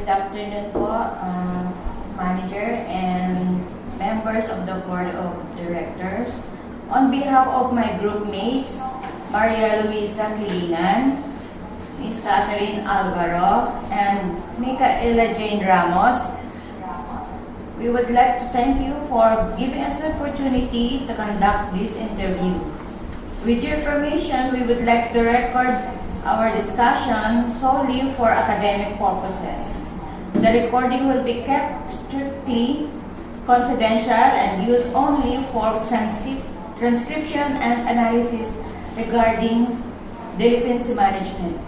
Good afternoon po, Manager and members of the Board of Directors. On behalf of my group mates, Maria Luisa Kilinan, Ms. Catherine Alvaro, and Micaela Jane Ramos, we would like to thank you for giving us the opportunity to conduct this interview. With your permission, we would like to record our discussion solely for academic purposes. The recording will be kept strictly confidential and used only for transcription and analysis regarding delinquency management.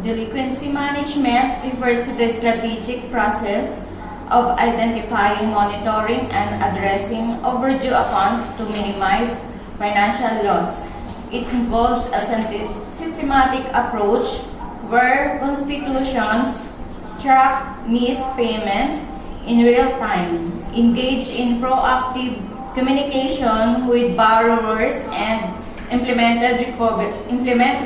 Delinquency management refers to the strategic process of identifying, monitoring, and addressing overdue accounts to minimize financial loss. It involves a systematic approach where institutions track missed payments in real time, engage in proactive communication with borrowers, and implement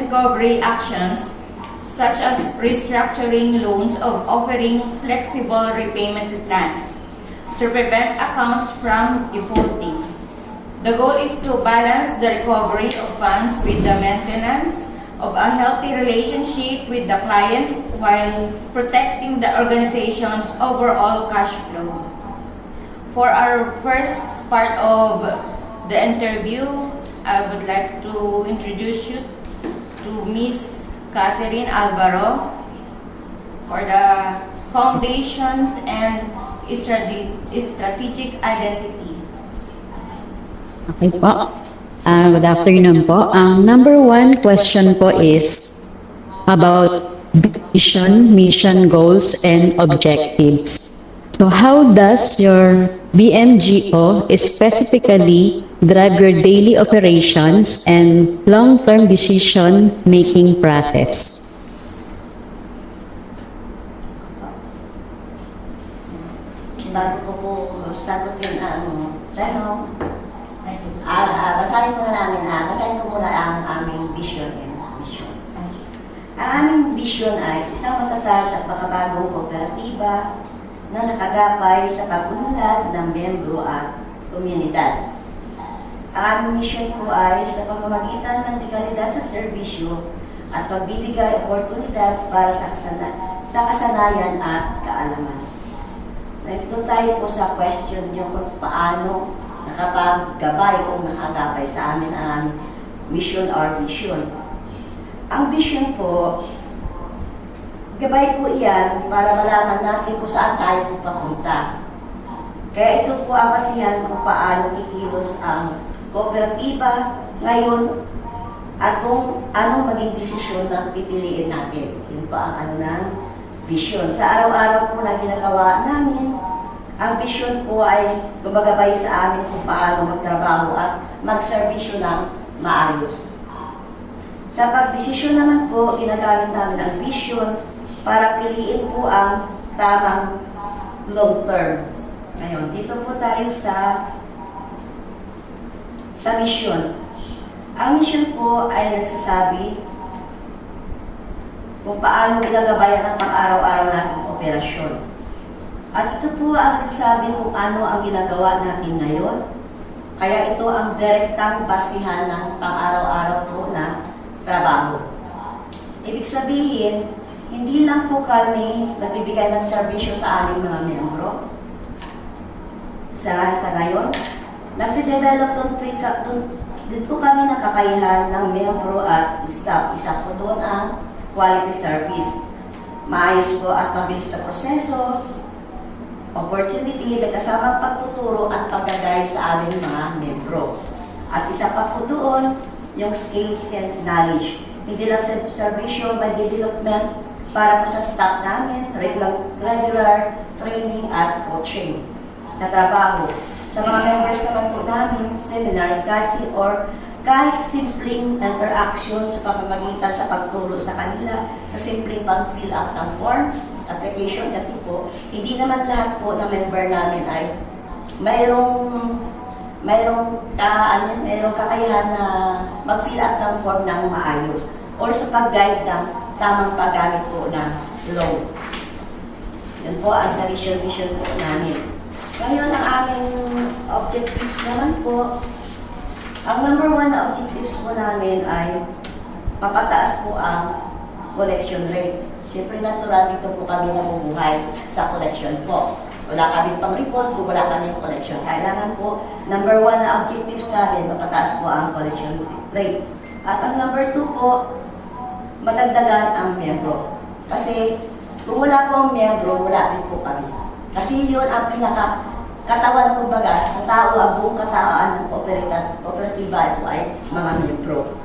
recovery actions such as restructuring loans or offering flexible repayment plans to prevent accounts from defaulting. The goal is to balance the recovery of funds with the maintenance of a healthy relationship with the client while protecting the organization's overall cash flow. For our first part of the interview, I would like to introduce you to Ms. Catherine Alvaro for the foundations and strategic identity. Okay po. Good afternoon po. Ang number one question po is about vision, mission, goals, and objectives. So how does your BMGO specifically drive your daily operations and long-term decision-making process? Bago ko po sagutin ang tanong, basahin ko muna ang aming vision and mission. Ang aming vision ay isang matatag at makabagong kooperatiba na nakagapay sa pag-unlad ng membro at komunidad. Ang aming mission po ay sa pamamagitan ng dekalidad sa serbisyo at pagbibigay oportunidad para sa kasanayan at kaalaman. Nandito tayo po sa question niyo kung paano nakapaggabay o nakagabay sa amin ang aming mission or vision. Ang vision po, gabay po iyan para malaman natin kung saan tayo po papunta. Kaya ito po ang basihan kung paano kikilos ang kooperatiba ngayon at kung anong maging desisyon na pipiliin natin. Yun po ang ng vision. Sa araw-araw po na ginagawa namin, ang vision po ay gumagabay sa amin kung paano magtrabaho at magserbisyo ng maayos. Sa pagdesisyon naman po, ginagamit namin ang vision para piliin po ang tamang long term. Ngayon, dito po tayo sa mission. Ang mission po ay nagsasabi kung paano ginagabayan ang pang-araw-araw nating operasyon. At ito po ang nagsasabi kung ano ang ginagawa natin ngayon. Kaya ito ang direktang basihan ng pang-araw-araw po na trabaho. Ibig sabihin, hindi lang po kami nagbibigay ng serbisyo sa aming mga membro. Sa ngayon, nagde-develop din po kami ng kakayahan ng membro at staff. Isa po doon ang quality service. Maayos po at mabilis na proseso, opportunity, nagkasamang pagtuturo at pag-guide sa aming mga membro. At isa pa po doon, yung skills and knowledge. Hindi lang sa servisyo, may development para po sa staff namin, regular training at coaching na trabaho. Sa mga members naman po namin, seminars, kahit simpleng interaction sa pamamagitan sa pagturo sa kanila, sa simpleng pag-fill up ng form, application, kasi po, hindi naman lahat po na member namin ay mayroong kakayahan na mag-fill up ng form ng maayos. or sa pag-guide ng tamang paggamit po ng loan. Yun po ang sa vision po namin. Ngayon, ang aming objectives naman po, ang number 1 na objectives po namin ay mapataas po ang collection rate. Siyempre, natural dito po kami nabubuhay sa collection po. Wala kami pang-report kung wala kami collection. Kailangan po, number 1 na objectives namin, mapataas po ang collection rate. At ang number 2 po, matagdagan ang miyembro. Kasi kung wala po ang miyembro, wala din po kami. Kasi yun ang pinaka-katawan kumbaga sa tao, ang buong katawan ng kooperatiba po ay mga miyembro.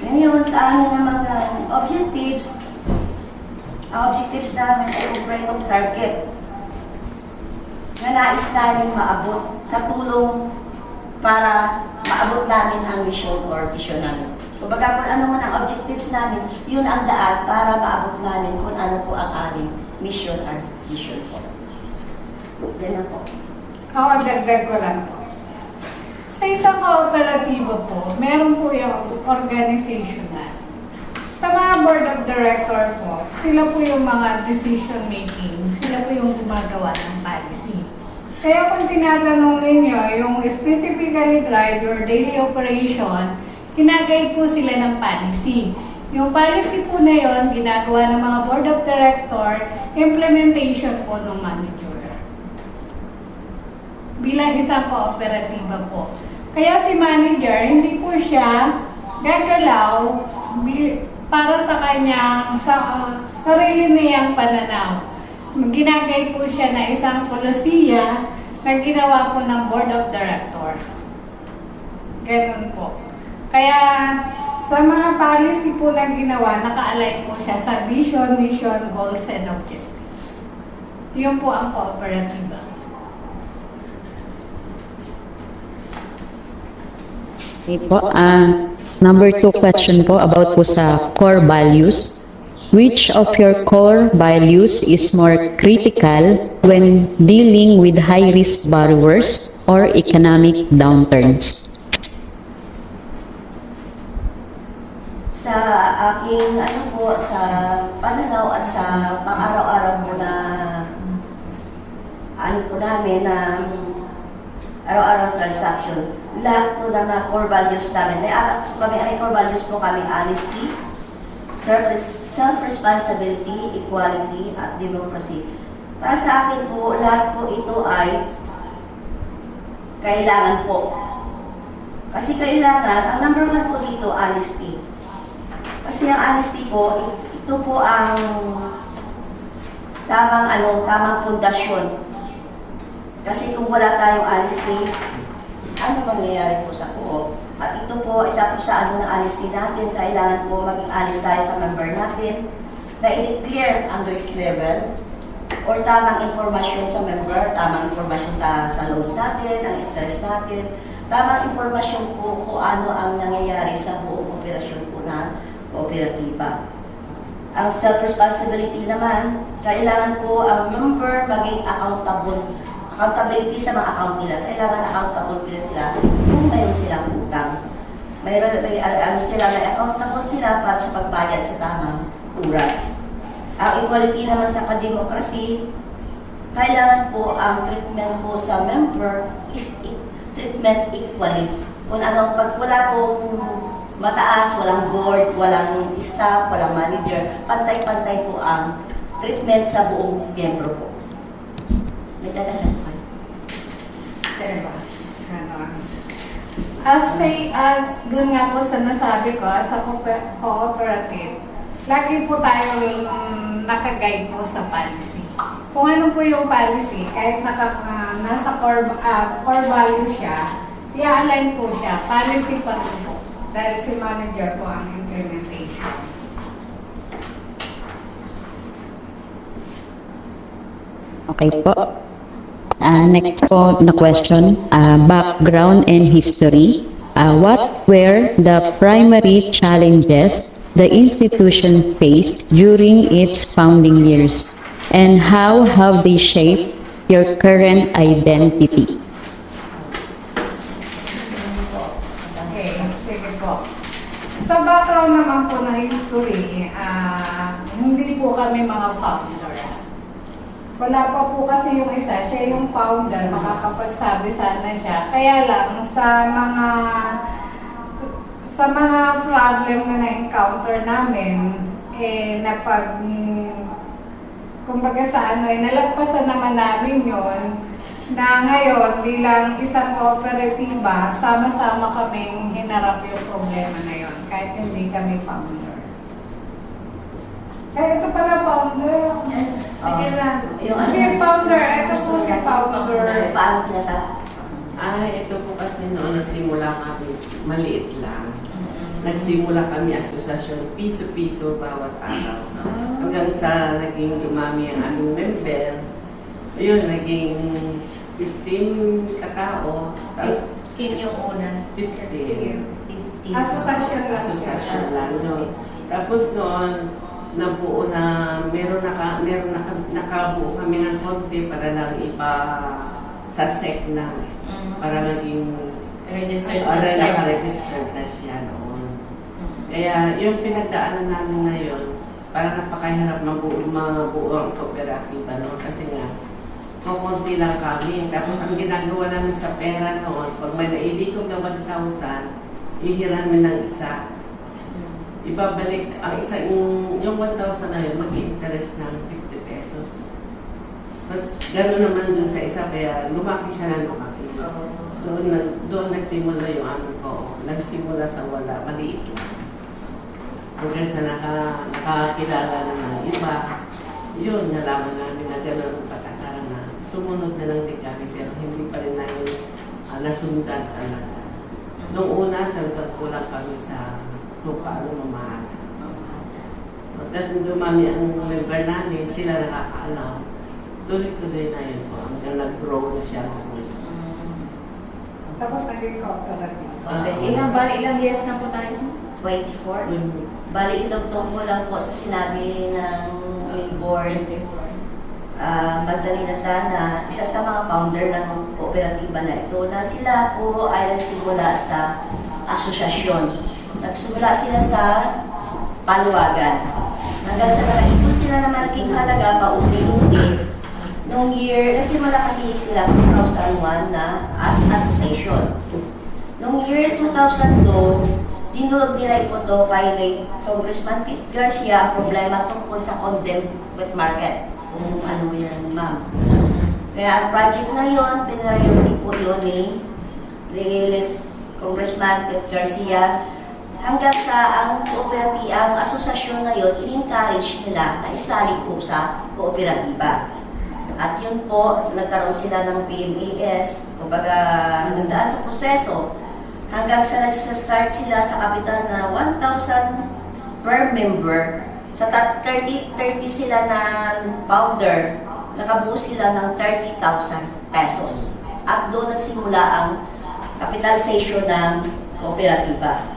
Ngayon, sa amin naman ng objectives, ang objectives namin ay konkretong target na nais namin maabot sa tulong para maabot namin ang mission or vision namin. Kumbaga kung ano man ang objectives namin, yun ang daan para maabot namin kung ano po ang aming mission or vision po. Yan na po. Ako, dagdag ko lang po. Sa isang kooperatiba po, meron po yung organizational. Sa mga board of director po, sila po yung mga decision making, sila po yung gumagawa ng policy. Kaya kung tinatanong ninyo, yung specifically drive your daily operation, ginagay po sila ng policy. Yung policy po na yon, ginagawa ng mga board of director, implementation po ng manager. Bilang isang kooperatiba po. Kaya si manager, hindi po siya gagalaw para sa kanyang sarili niyang pananaw. Ginagay po siya na isang polisiya na ginawa po ng board of director. Ganun po. Kaya sa mga policy po na ginawa, naka-align po siya sa vision, mission, goals, and objectives. Yun po ang kooperatiba. Okay po. Number 2 question po about po sa core values. Which of your core values is more critical when dealing with high-risk borrowers or economic downturns? Sa aking sa pananaw at sa pang-araw-araw po na namin na araw-araw transaction, lahat po na mga core values namin. May core values po kami, honesty, self-responsibility, equality, at democracy. Para sa akin po, lahat po ito ay kailangan po. Kasi kailangan, ang number 1 po dito, honesty. Kasi ang honesty po, ito po ang tamang pundasyon. Kasi kung wala tayong honesty, ano mangyayari po sa co-op? At ito po, isa po sa ng honesty natin, kailangan po maging honest tayo sa member natin, na i-clear ang risk level, or tamang informasyon sa member, tamang informasyon sa loans natin, ang interest natin, tamang informasyon po kung ano ang nangyayari sa buong operasyon po na kooperatiba. Ang self-responsibility naman, kailangan po ang member maging accountability sa mga account nila. Kailangan accountable sila kung mayroon silang utang. May accountable sila para sa pagbayad sa tamang oras. Ang equality naman sa kademokrasi, kailangan po ang treatment po sa member is treatment equally. Kung anong pag wala pong mataas, walang board, walang staff, walang manager, pantay-pantay po ang treatment sa buong miyembro po. May dadagdag po kayo? Diba? Doon nga po sa nasabi ko, sa cooperative, lagi po tayo nakaguide po sa policy. Kung ano po yung policy, kahit nasa core value siya, i-align po siya, policy pa rin po. Dahil si manager po ang implementation. Okay po. Next po na question, background and history. What were the primary challenges the institution faced during its founding years? And how have they shaped your current identity? Okay, sige po. Sa background naman po ng history, hindi po kami mga founder. Wala pa po kasi yung isa, siya yung founder, makakapagsabi sana siya. Kaya lang, sa mga problem na na-encounter namin, kumbaga sa nalagpasan naman namin yon na ngayon bilang isang kooperatiba, sama-sama kaming hinarap yung problema na yon kahit hindi kami founder. Ito pala founder. Sige lang. Sige, founder. Ito po si founder. Paano sinasabi? Ito po kasi noon, nagsimula kami, maliit lang. Nagsimula kami asosasyon, piso-piso bawat araw. Hanggang sa naging dumami ang aming member. Ayun, naging 15 katao. Tapos Kin yung una. 15. Asosasyon lang. Asosasyon lang. No? Tapos noon, nabuo na, nakabuo kami ng konti para lang sa SEC na. Para maging Registered sa Alay site. naka-registered na siya noon. Kaya yung pinagdaanan namin na yun, parang napakahirap mabuo ang kooperatiba noon kasi nga, kukunti lang kami. Tapos ang ginagawa namin sa pera noon, pag may nailikot na 1,000, ihiramin ng isa. Ibabalik, ang isa, yung 1,000 na yun, mag-interest ng 50 pesos. Tapos gano'n naman dun sa isa, kaya lumaki siya na lumaki. Doon nagsimula yung aming ko. Nagsimula sa wala, maliit lang. Hanggang sa nakakilala na ng iba, yun, nalaman namin na gano'n ang patakaran na sumunod na lang din kami, pero hindi pa rin namin nasundan talaga. Noong una, talagang kulang kami sa kung paano mamahal. Tapos nung dumami ang member namin, sila nakakaalam. Tuloy-tuloy na yun po. Hanggang nag-grow na siya. Tapos naging cooperative. Okay. Ilang years na po tayo? 24. Bali, itugtong ko lang po sa sinabi ng board. Magdalena Sana, isa sa mga founder ng kooperatiba na ito, na sila po ay nagsimula sa asosasyon. Nagsimula sila sa paluwagan. Hanggang sa nakaipon sila na malaking halaga, paunti-unti. Noong year, nagsimula kasi sila 2001 na as association. Noong year 2002, dinulog nila ito kay late Congressman Pete Garcia ang problema tungkol sa condemned wet market. Kung ano yan, ma'am. Kaya ang project na yun, pinarayong po yun ni late Congressman Pete Garcia. Hanggang sa ang asosasyon na yun, in-encourage nila na isali po sa kooperatiba. At yun po, nagkaroon sila ng PMAS, kumbaga nagdaan sa proseso, hanggang sa nag-start sila sa kapital na 1,000 per member. Sa 30 sila na founder, nakabuo sila ng 30,000 pesos. At doon nagsimula ang capitalization ng kooperatiba.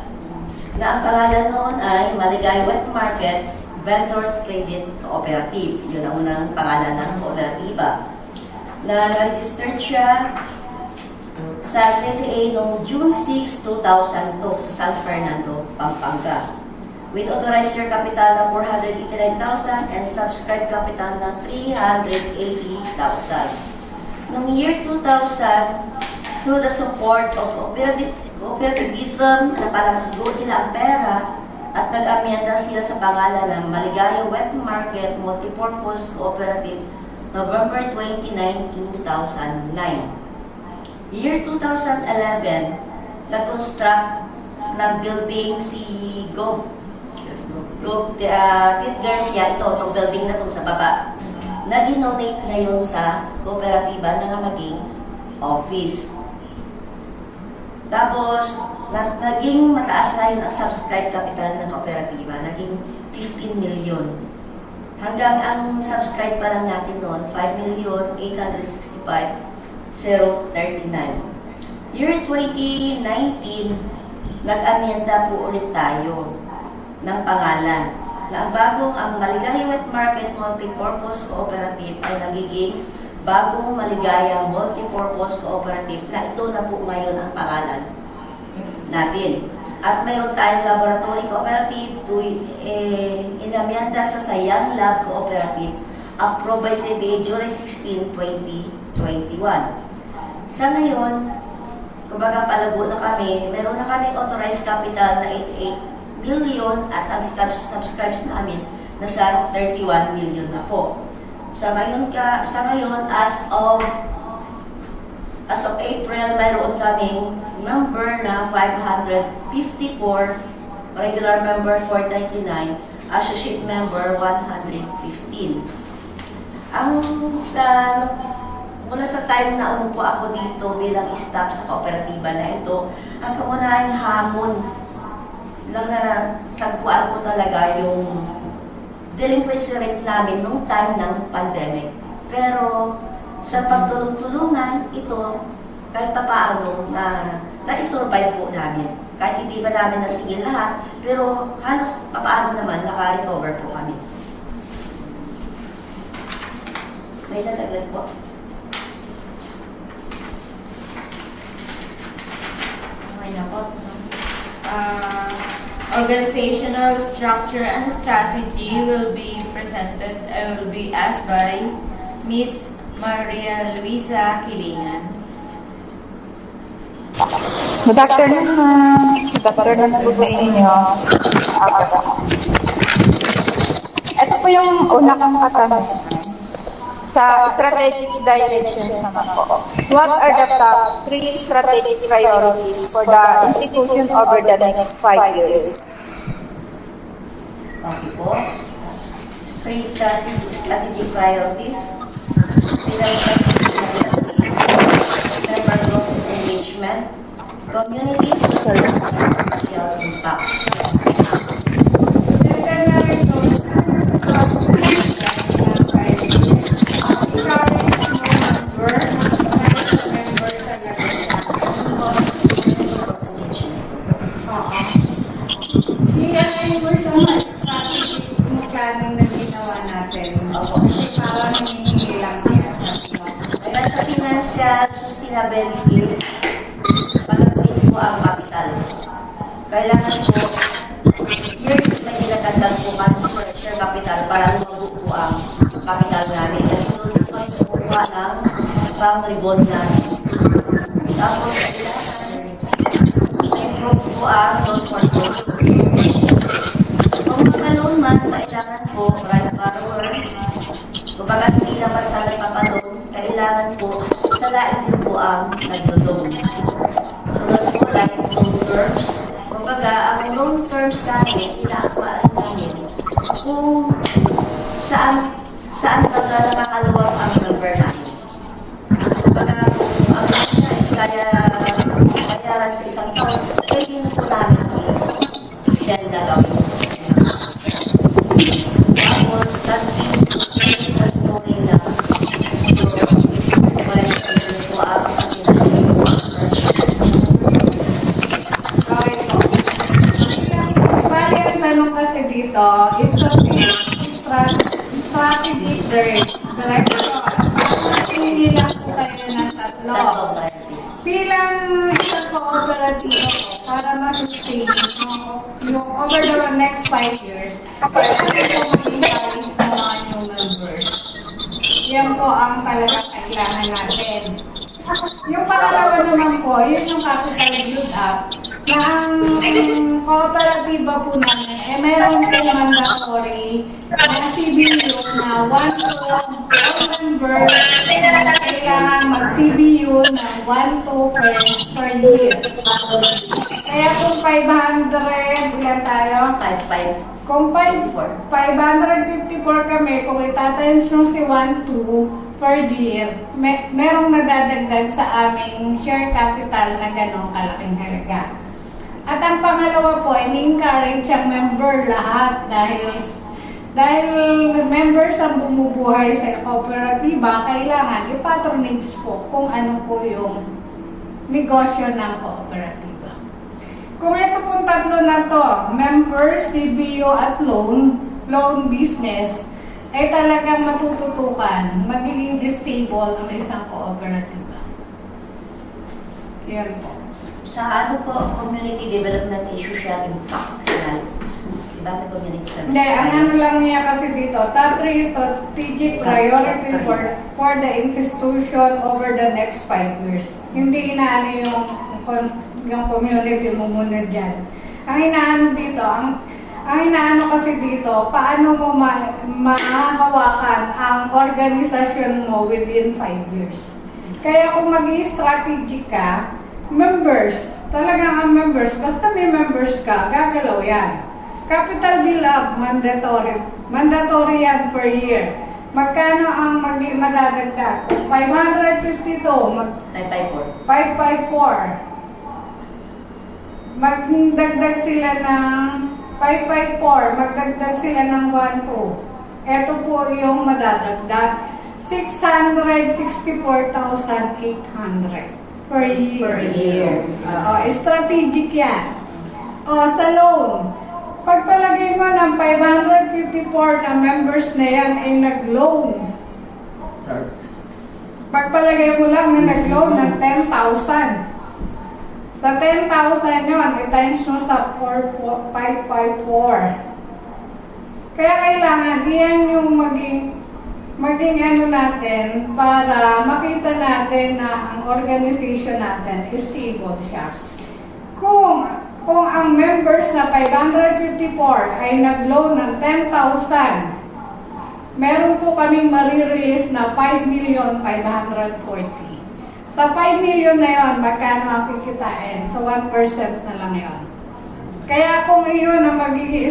Na ang pangalan noon ay Maligaya Wet Market Vendors Credit Cooperative. Yun ang unang pangalan ng kooperatiba. Na-registered siya sa CTA noong June 6, 2002 sa San Fernando, Pampanga. With authorized share capital na 489,000 and subscribed capital na 380,000. Noong year 2000, through the support of cooperativism, napalago nila ang pera at nag-amyenda sila sa pangalan ng Maligaya Wet Market Multipurpose Cooperative November 29, 2009. Year 2011, nag-construct ng building si Pete Garcia, itong building na itong sa baba, na dinonate ngayon sa kooperatiba na nga maging office. Tapos, naging mataas na yun ang subscribe capital ng kooperatiba, naging 15 million. Hanggang ang subscribe pa lang natin noon, 5,865,039. Year 2019, nag-amyenda po ulit tayo ng pangalan. Na ang Maligaya Wet Market Multipurpose Cooperative ay nagiging Bagong Maligaya Multipurpose Cooperative, na ito na po ngayon ang pangalan natin. At mayroon tayong laboratory cooperative to inamyanda sa Sayang Lab Cooperative approved by CDA July 16, 2021. Sa ngayon, kumbaga palago na kami, meron na kaming authorized capital na 88 million at ang subscribes namin nasa 31 million na po. Sa ngayon, as of April, mayroon kaming member na 554, regular member 439, associate member 115. Mula sa time na umupo ako dito bilang staff sa kooperatiba na ito, ang pangunahing hamon lang na tagpuan ko talaga yung delinquency rate namin nung time ng pandemic. Pero sa pagtulong-tulungan, ito, kahit papaano na-survive po namin. Kahit hindi ba namin nasigil lahat, pero halos papaano naman naka-recover po kami. May natagad po. Okay na po. Organizational structure and strategy will be presented, will be asked by Miss Maria Luisa Kilingan. Good afternoon, ma'am. Good afternoon po sa inyo. Ito po yung una kong katanungan. Sa strategic directions naman po. What are the top 3 strategic priorities for the institution over the next 5 years? Okay po. Three strategic priorities. Member growth and engagement, community, and social impact. Kaya sa financial sustainability, palagay po ang capital. Kailangan po, yearly may ilagandang po kami sa share capital para lumago po ang capital namin. Kasi doon po ay kukuha ng pang-rebond namin. Tapos, kailangan improve po ang loan control. Kung magka-loan man, kailangan po, right borrower, kumbaga hindi lang basta nagpapadong, kailangan po, salain din po ang nagdodong. Sunod po lang loan terms. Kumbaga, ang loan terms namin, inaakwaan namin kung saan baga nakakaluwag ang member namin. Kumbaga, kung ang kaya bayaran sa isang taon, pwede na po namin i-extend na gawin. Tapos, dito is strategic director. Hindi lang po kayo ng tatlo. Bilang isang kooperatiba po, para ma-sustain yung over the next 5 years, kailangan po mag-encourage sa mga new members. Yan po ang talagang kailangan natin. Yung pangalawa naman po, yun yung capital build-up na ang kooperatiba po namin, meron po mandatory na CBU na 1 member kailangan mag-CBU na 1-2 per year. Kaya kung 500, ilan tayo? 5-5. Kung 554 kami, kung itatimes nung si 1-2 per year, merong nadadagdag sa aming share capital na ganong kalaking halaga. At ang pangalawa po, ini-encourage ang member lahat dahil members ang bumubuhay sa kooperatiba, kailangan i-patronage po kung ano po yung negosyo ng kooperatiba. Kung ito pong tatlo na to, member, CBO at loan business, ay talagang matututukan, magiging stable ang isang kooperatiba. Yan po. Sa ano po, community development issue siya, impact. Diba may community service? Hindi, ang ano lang niya kasi dito, top 3 strategic priority for the institution over the next 5 years. Hindi inaano yung community mo muna dyan. Ang inaano dito, ang inaano kasi dito, paano mo mahahawakan ang organisasyon mo within 5 years. Kaya kung mag-i-strategic ka, members, talagang ang members, basta may members ka, gagalaw yan. Capital bill up, mandatory yan per year. Magkano ang madadagdag? Kung 552, 554. Magdagdag sila ng 554, magdagdag sila ng 12. Ito po yung madadagdag. 664,800 per year. Per year. Strategic yan. Sa loan, pagpalagay mo ng 554 na members na yan ay nag-loan. Pagpalagay mo lang na nag-loan ng 10,000. Sa 10,000 yun, i-times mo sa 554. Kaya kailangan, iyan yung maging ano natin para makita natin na ang organization natin is stable siya. Kung ang members na 554 ay nag-loan ng 10,000, meron po kaming marirelease na 5,540,000. Sa 5 million na yon, magkano ang kikitain? So 1% na lang yon. Kaya kung iyon ang magiging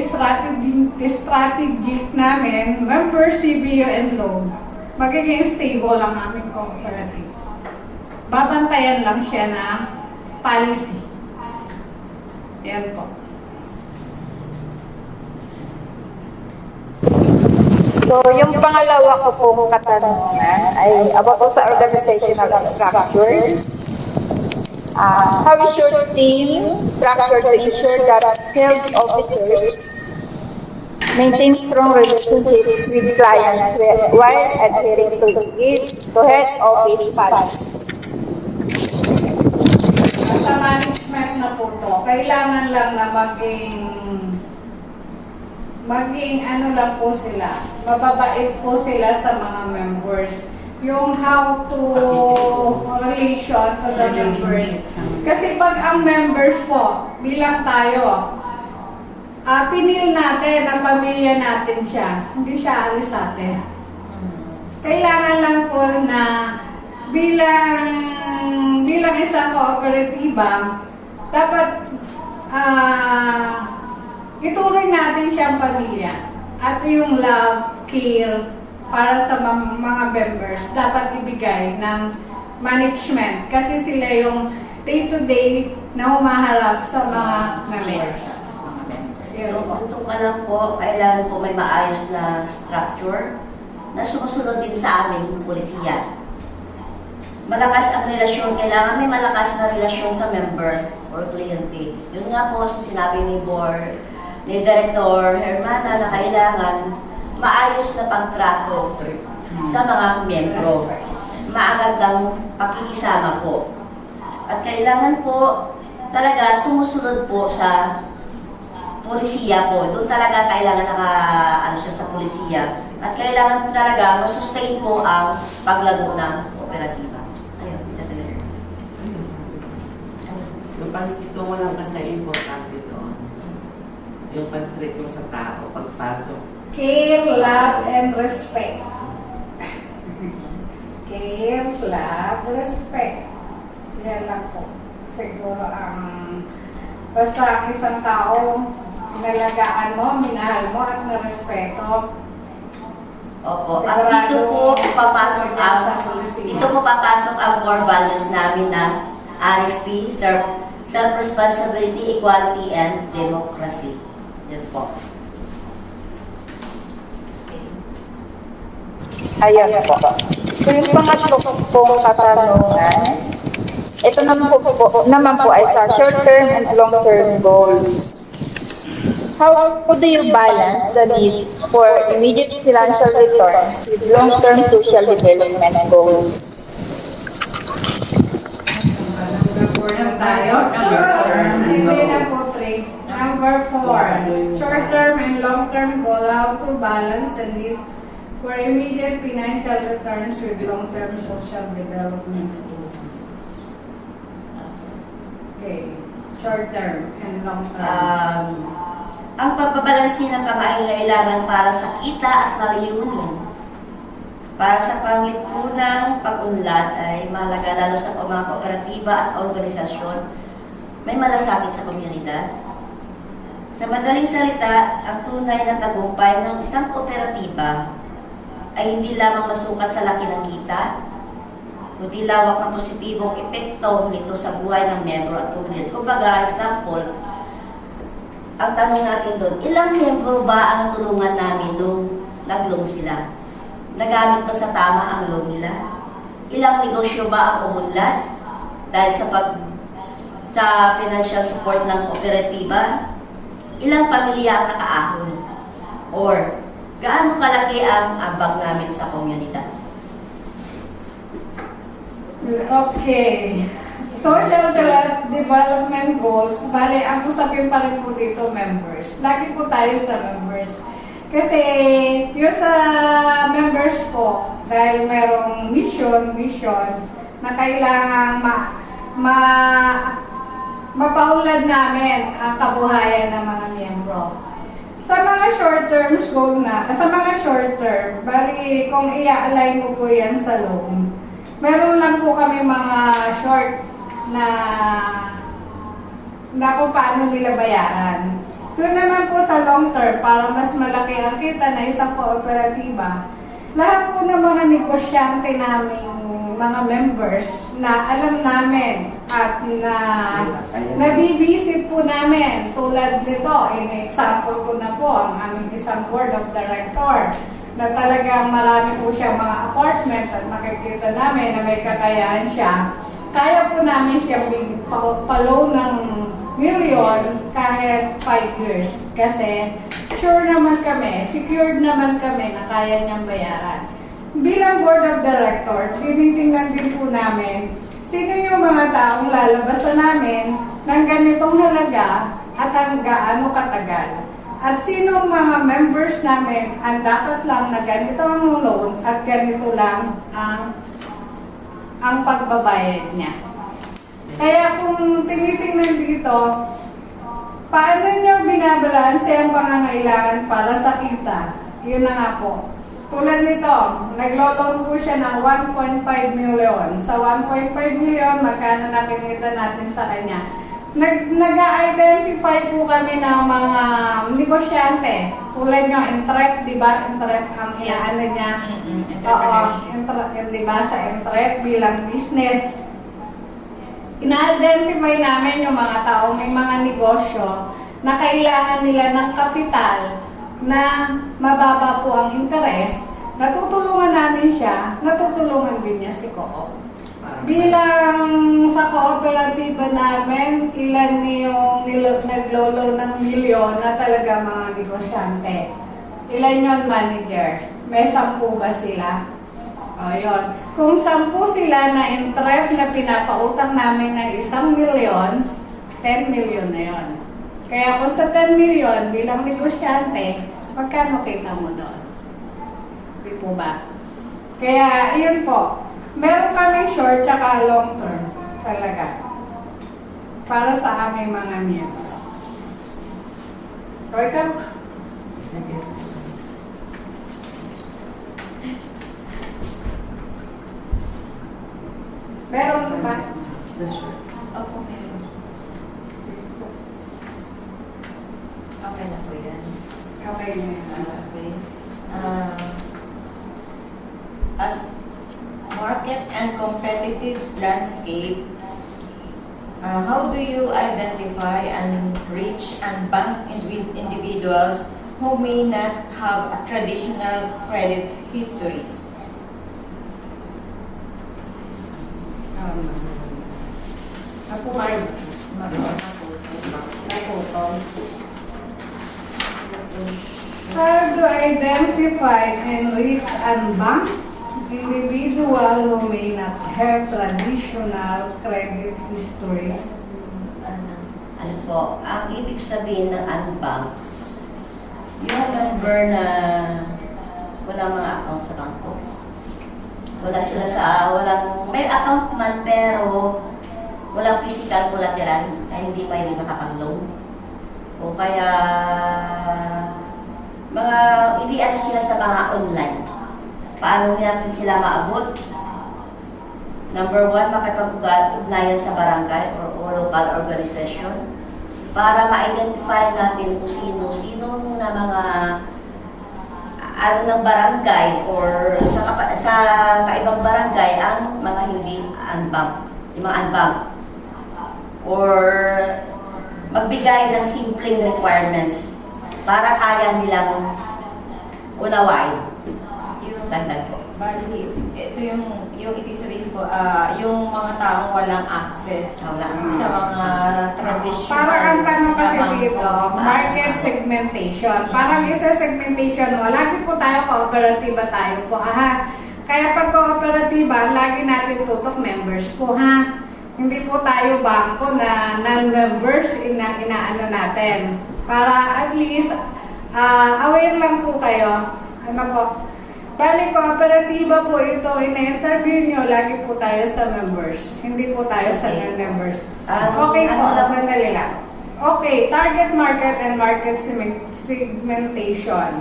strategic namin, member, CBO, and loan, magiging stable ang aming cooperative. Babantayan lang siya ng policy. Yan po. So, yung pangalawa ko pong katanungan ay about po sa organizational structure. How is your team structured to ensure that sales officers maintain strong relationships with clients while adhering to head office policies? Sa management na po to, kailangan lang na maging ano lang po sila, mababait po sila sa mga members. Yung how to relation to the members. Kasi pag ang members po, bilang tayo, pinil natin, ang pamilya natin siya, hindi siya alis sa atin. Kailangan lang po na bilang isang kooperatiba, dapat ituring natin siyang pamilya. At yung love, care, para sa mga members, dapat ibigay ng management. Kasi sila yung day-to-day na humaharap sa mga members. Pero kung ka lang po, kailangan po may maayos na structure na sumusunod din sa aming polisiya. Malakas ang relasyon, kailangan may malakas na relasyon sa member or kliyente. Yun nga po sa sinabi ni Director Hermana na kailangan maayos na pagtrato sa mga miyembro. Maagandang pakikisama po. At kailangan po talaga sumusunod po sa polisiya po. Doon talaga kailangan siya sa polisiya. At kailangan talaga masustain po ang paglago ng kooperatiba. Ayun, ito talaga. Yung pakikitungo lang kasi importante doon. Yung pag-treat mo sa tao, pagpasok. Care, love, and respect. Care, love, respect. Yan lang po. Siguro basta ang isang tao, inalagaan mo, minahal mo, at narespeto. Opo. At dito po papasok ang core values namin na honesty, self-responsibility, equality, and democracy. Yan po. Ayan po. So, yung pangatlo pong katanungan, ito naman po ay sa short-term and long-term goals. How do you balance the need for immediate financial returns with long-term social development goals? tayo? Hindi na po 3. Number 4, short-term and long-term goal, how to balance the need for immediate financial returns with long-term social development. Okay, short-term and long-term. Ang pagbabalansi ng pangailangan para sa kita at layunin para sa panglipunang pag-unlad ay mahalaga lalo sa mga kooperatiba at organisasyon may malasakit sa komunidad. Sa madaling salita, ang tunay na tagumpay ng isang kooperatiba ay hindi lamang masukat sa laki ng kita, kundi lawak ng positibong epekto nito sa buhay ng miyembro at komunidad. Kumbaga, example, ang tanong natin doon, ilang miyembro ba ang natulungan namin nung nag-loan sila? Nagamit ba sa tama ang loan nila? Ilang negosyo ba ang umunlad dahil sa financial support ng kooperatiba? Ilang pamilya ang nakaahon? Or gaano kalaki ang abang namin sa komunidad? Okay. Social development goals, bale, ang usapin pa rin po dito, members. Lagi po tayo sa members. Kasi, yung sa members po, dahil merong mission, na kailangang mapaunlad namin ang kabuhayan ng mga miyembro. Sa mga short-term goal bali, kung i-align mo po yan sa loan, meron lang po kami mga short na kung paano nila bayaran. Doon naman po sa long term, para mas malaki ang kita na isang kooperatiba, lahat po ng mga negosyante naming mga members na alam namin at na nabibisit po namin tulad nito, in-example ko na po ang aming isang board of director na talagang marami po siya mga apartment at nakikita namin na may kakayahan siya. Kaya po namin siya pa-loan ng milyon kahit 5 years. Kasi secured naman kami na kaya niyang bayaran. Bilang board of director, tinitingnan din po namin sino yung mga taong lalabasan namin ng ganitong halaga at ang gaano katagal. At sino mga members namin ang dapat lang na ganito ang loan at ganito lang ang pagbabayad niya. Kaya kung tinitingnan dito, paano nyo binabalanse ang pangangailangan para sa kita? Yun na nga po. Tulad nito, naglo-loan po siya ng 1.5 million. Sa 1.5 million, magkano na kinita natin sa kanya? Nag-identify po kami ng mga negosyante. Tulad nyo, Entrep, di ba? Entrep ang ano niya. Oo, di ba sa Entrep bilang business. Ina-identify namin yung mga tao, may mga negosyo na kailangan nila ng kapital na mababa po ang interes. Natutulungan namin siya, natutulungan din niya si Co-op. Bilang sa kooperatiba namin, ilan yung naglolo ng milyon na talaga mga negosyante. Ilan yun, manager? May 10 ba sila? O, yun. Kung 10 sila na entrep na pinapautang namin ng 1 milyon, 10 milyon na yun. Kaya kung sa 10 milyon bilang negosyante, magkano kita mo doon? Di po ba? Kaya, yun po. Meron kaming short tsaka long term talaga. Para sa aming mga miyembro. So, ikaw? Meron ka ba? Opo, meron. Okay na po yan. Okay na yun. Okay. As market and competitive landscape, how do you identify and reach and bank with individuals who may not have a traditional credit histories? Ako ay how to identify and reach and bank individual who may not have traditional credit history. po, ang ibig sabihin ng unbank, yung member na wala mga account sa bangko. Wala sila walang, may account man pero walang physical collateral, kaya hindi pwede makapag-loan. O kaya, hindi ano sila sa mga online. Paano natin sila maabot? Number 1, makipag-ugnayan sa barangay or local organization para ma-identify natin kung sino na mga ng barangay or sa kaibang barangay ang mga hindi unbank, yung mga unbank. Or magbigay ng simpleng requirements para kaya nilang unawain. Dagdag po. Bali, ito yung ibig sabihin ko, yung mga taong walang access sa mga traditional. Parang ang tanong kasi na dito, bangko. market segmentation. Parang isa segmentation mo, lagi po tayo kooperatiba tayo po, ha? Kaya pag kooperatiba, lagi natin tutok members po, ha? Hindi po tayo bangko na non-members inaano natin. Para at least, aware lang po kayo. Ano po? Bali, kooperatiba po ito, ina-interview nyo, lagi po tayo sa members. Hindi po tayo sa non-members. Okay po, sandali lang. Okay, target market and market segmentation.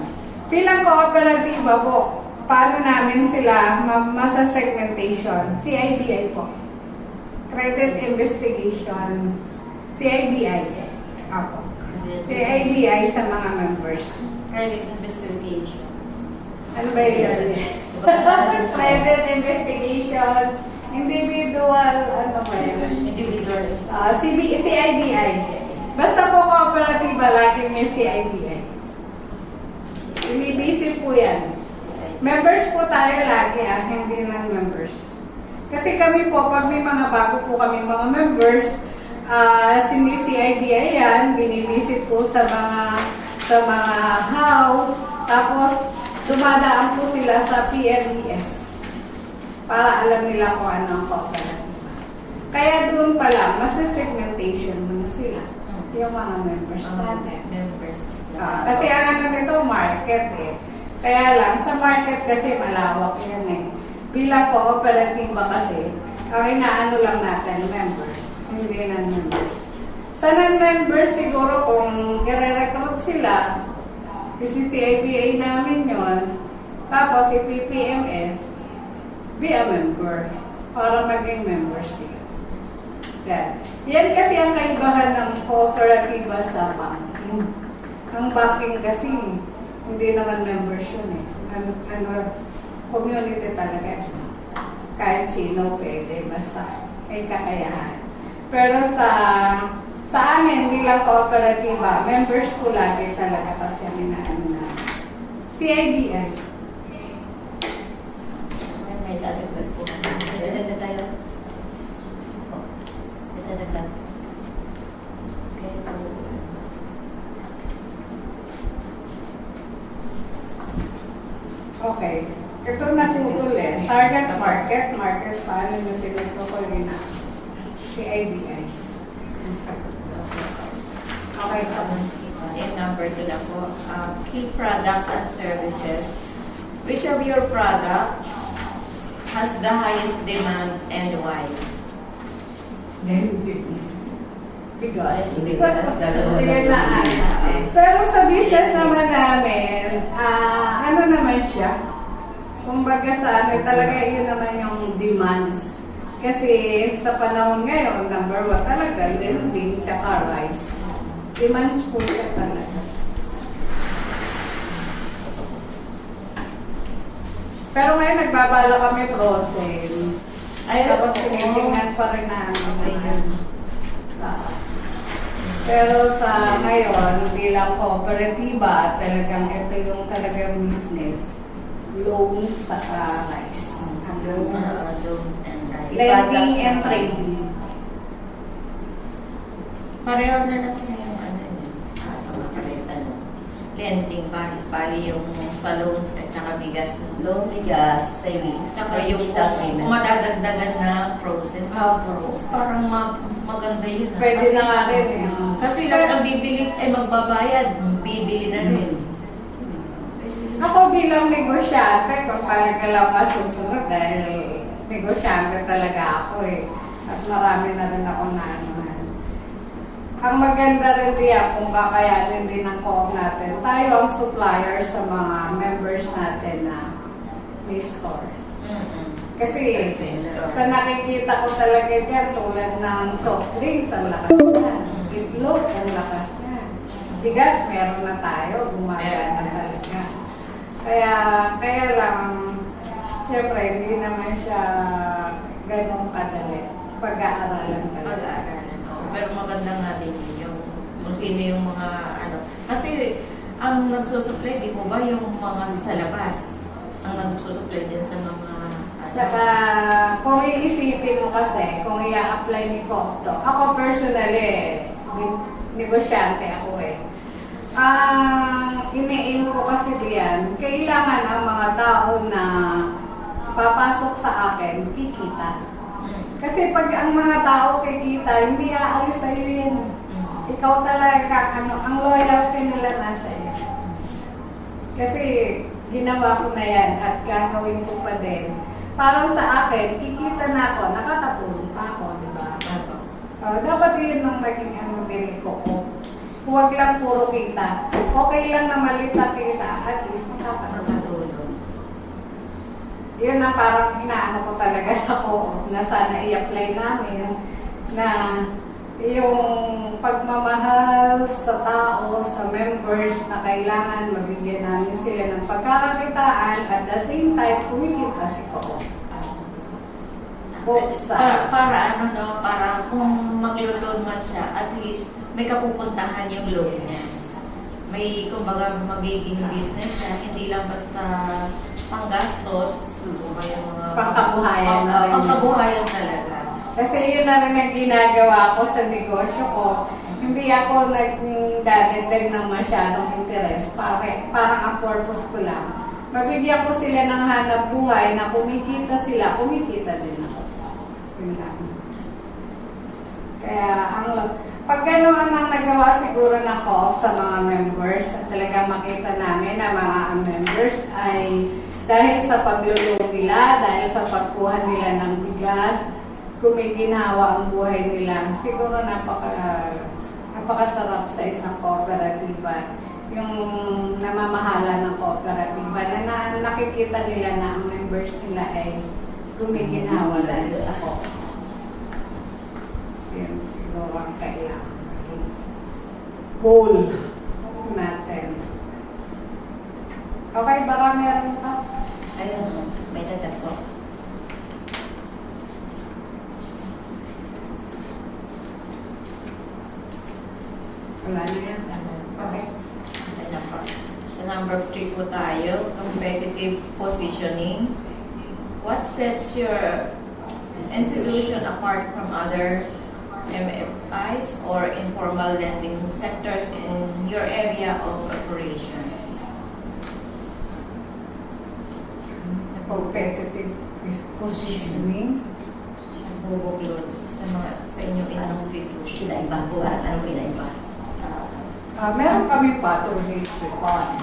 Bilang kooperatiba po, paano namin sila masa-segmentation? CIBI po. Credit Investigation. CIBI. Ako. CIBI sa mga members. Credit investigation. Ano ba yun? Credit investigation, individual, ano ba yun? Individual. CIBI. Basta po kooperatiba, lagi may CIBI. Inibisip po yan. Members po tayo lagi, hindi non-members. Kasi kami po, pag may mga bago po kami mga members, CIBI yan, binibisit po sa mga house, tapos dumadaan po sila sa PMES para alam nila kung ano ang kooperatiba. Kaya doon pa lang, segmentation mo na sila, yung mga members natin. Members. Kasi ang ano nito, market eh. Kaya lang, sa market kasi malawak yan eh. Bilang kooperatiba kasi, ang inaano lang natin, members, hindi non-members. Sa non-members siguro kung i-recruit sila, CIBA namin yon, tapos PPMS, be a member para maging member sila. Yan kasi ang kaibahan ng kooperatiba sa banking. Ang banking kasi, hindi naman members yun eh. Community talaga. Kahit sino pwede, basta may kakayahan. Pero sa amin, bilang kooperatiba, members po lagi talaga kasi ang inaano na. CIBI. May dadagdag po. May dadagdag tayo. May dadagdag. Okay. Ito natutol eh. Target market, paano yung tinutukoy na? CIBI. Ang sagot. Okay po. In number 2 na po, key products and services. Which of your product has the highest demand and why? Because. Bigas. Ayan na pero sa business naman namin, ano naman siya? Kumbaga sa ano, talaga yun naman yung demands. Kasi sa panahon ngayon, number 1 talaga, lending, tsaka rice. Demands po siya talaga. Pero ngayon nagbabala kami frozen. Tapos tinitingnan pa rin namin. Pero sa ngayon, bilang kooperatiba, talagang ito yung talagang business. Loans sa rice. Loans and rights. Lending and trading. Pareho na lang yung ano yun. Mga paleta no. Lending, bali yung sa loans at saka bigas. Loan, bigas, savings. Saka yung digital payment. kung madadagdagan na frozen. Frozen. Parang maganda yun. Pwede na nga rin eh. Kasi lahat ng bibili, ay magbabayad, bibili na rin. Ako bilang negosyante, kung talaga lang masusunod dahil negosyante talaga ako eh. At marami na rin ako na ano. Ang maganda rin diyan kung kakayanin din ng co-op natin, tayo ang supplier sa mga members natin na may store. Kasi sa nakikita ko talaga dyan, tulad ng soft drinks, ang lakas na. Itlog, ang lakas na. Bigas, meron na tayo, gumagana talaga. Kaya lang, siyempre, hindi naman siya ganong kadali. Pag-aaralan talaga. Pag-aaralan. Pero maganda nga din yun, yung kung sino yung mga ano. Kasi ang nagsusupply, di po ba yung mga sa labas? Ang nagsusupply din sa mga Tsaka, kung iisipin mo kasi, kung i-apply ni Kokto, ako personally, negosyante ako eh. Ang ini-aim ko kasi diyan, kailangan ang mga tao na papasok sa akin, kikita. Kasi pag ang mga tao kikita, hindi aalis sa iyo yan. Ikaw talaga, ang loyalty nila nasa iyo. Kasi ginawa ko na yan at gagawin ko pa din. Parang sa akin, kikita na ako, nakakatulong pa ako, di ba? Dapat yun ang maging din ko. Huwag lang puro kita. Okay lang na malita kita, at least makakatulong. Yun ang parang inaano ko talaga sa co-op na sana i-apply namin na yung pagmamahal sa tao, sa members na kailangan mabigyan namin sila ng pagkakakitaan at the same time kumikita si co-op. Both sides. para ano no, para kung maglo-loan man siya, at least may kapupuntahan yung loan niya. May kumbaga magiging business siya, hindi lang basta panggastos, kumbaga yung mga Pangkabuhayan na rin. Pangkabuhayan talaga. Kasi yun na rin ang ginagawa ko sa negosyo ko. Hindi ako nagdadagdag ng masyadong interest. Parang ang purpose ko lang. Mabigyan ko sila ng hanap buhay na kumikita sila, kumikita din ako. Yun lang. Kaya pag gano'n ang nagawa siguro ng co-op sa mga members, at talaga makita namin na mga members ay dahil sa paglulong nila, dahil sa pagkuha nila ng bigas, kumiginawa ang buhay nila. Siguro napakasarap sa isang kooperatiba. Yung namamahala ng kooperatiba na nakikita nila na ang members nila ay kumiginawa dahil sa co-op. Yun siguro ang kailangan. Goal natin. Okay, baka meron pa? Ayun, may dadag po. Wala na yan. Okay. Okay na po. Sa number 3 po tayo, competitive positioning. What sets your institution apart from other MFIs or informal lending sectors in your area of operation? Competitive positioning. Bubuklod sa inyong institution. Kinaiba po, anong kinaiba? Meron kami patronage fund.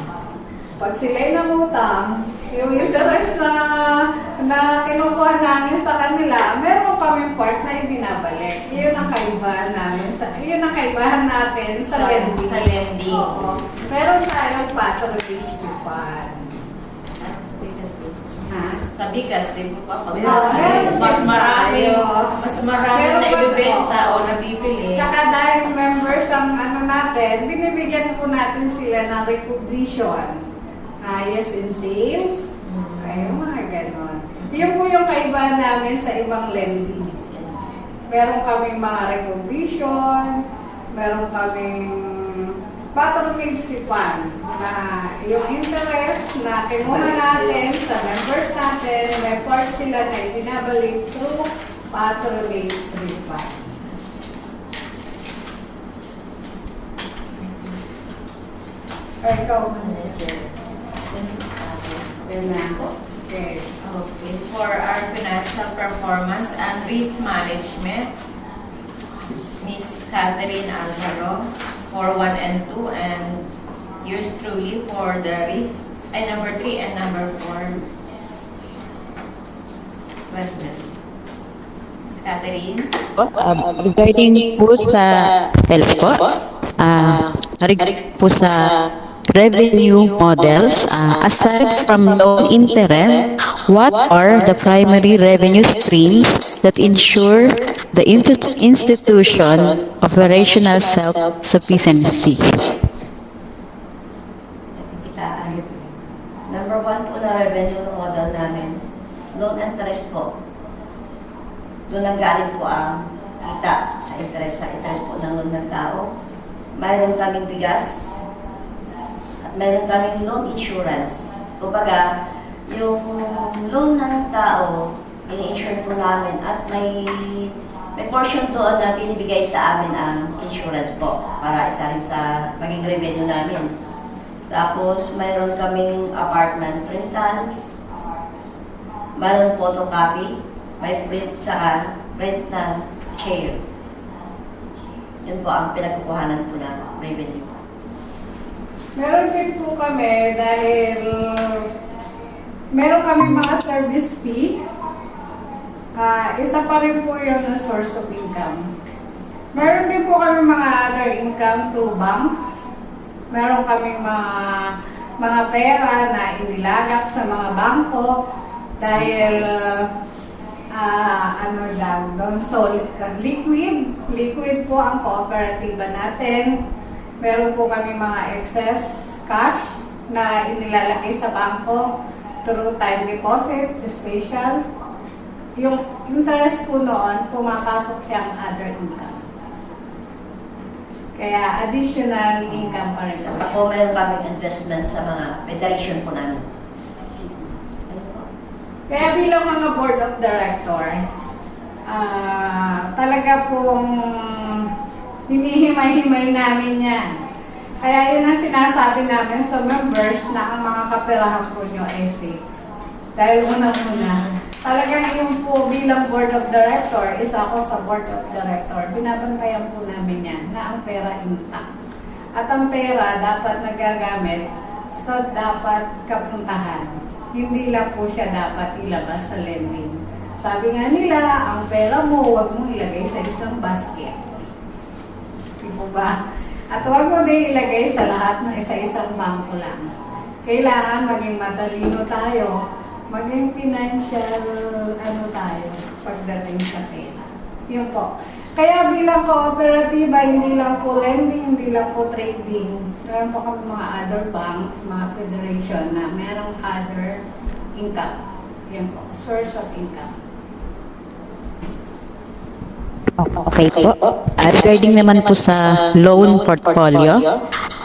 Pag sila'y nangutang, yung interest na kinukuha namin sa kanila, meron kami part na ibinabalik. Yun ang kaibahan namin. Yun ang kaibahan natin sa lending. Sa lending. Oo. Meron tayong patronage fund. Ha? Sa bigas, di po ba? Pag Meron mas marami, tayo. mas marami Meron na pa- ibibenta o nabibili. Tsaka dahil members ang natin, binibigyan po natin sila ng recognition. Highest in sales. Ay, mga ganon. Yun po yung kaibahan namin sa ibang lending. Meron kaming mga recognition, meron kaming patronage fund na yung interest na kinuha natin sa members natin, may part sila na ibinabalik through patronage fund. Ay, ikaw, manager. Yan na. Okay. Okay. For our financial performance and risk management, Miss Catherine Alvaro for 1 and 2, and yours truly for the risk, number 3 and number 4 questions. Miss Catherine? Regarding po sa, hello po, po sa revenue models, aside from loan interest, what are the primary revenue streams that ensure the institution operational self-sufficiency? Kitaan. Number 1 po na revenue model namin, loan interest po. Doon ang galing po ang kita sa interest po ng loan ng tao. Mayroon kaming bigas, at mayroon kaming loan insurance. Kumbaga, yung loan ng tao, ini-insure po namin at may portion doon na binibigay sa amin ang insurance po para isa rin sa maging revenue namin. Tapos, mayroon kaming apartment rentals, mayroon photocopy, may print sa rent ng chair. Yun po ang pinagkukuhanan po ng revenue. Meron din po kami dahil meron kami mga service fee. Isa pa rin po yun na source of income. Meron din po kami mga other income through banks. Meron kami mga pera na inilagak sa mga bangko dahil liquid po ang kooperatiba natin. Meron po kami mga excess cash na inilalagay sa bangko through time deposit, special. Yung interest po noon, pumapasok siyang other income. Kaya additional income pa rin po Saka siya. po mayroon kaming investment sa mga federation po namin. Kaya bilang mga board of directors, talaga pong hinihimay-himay namin yan. Kaya yun ang sinasabi namin sa members na ang mga kaperahan po nyo ay safe. Dahil unang-una, talagang yung po bilang board of director, isa ako sa board of director, binabantayan po namin yan na ang pera intact. At ang pera dapat nagagamit sa dapat kapuntahan. Hindi lang po siya dapat ilabas sa lending. Sabi nga nila, ang pera mo, huwag mo ilagay sa isang basket. Di po ba? At huwag mo din ilagay sa lahat ng isa-isang bangko lang. Kailangan maging matalino tayo, maging financial tayo pagdating sa pera. Yun po. Kaya bilang kooperatiba, hindi lang po lending, hindi lang po trading. Meron po kami mga other banks, mga federation na merong other income. Yan po, source of income. Okay po. Regarding naman po sa loan portfolio,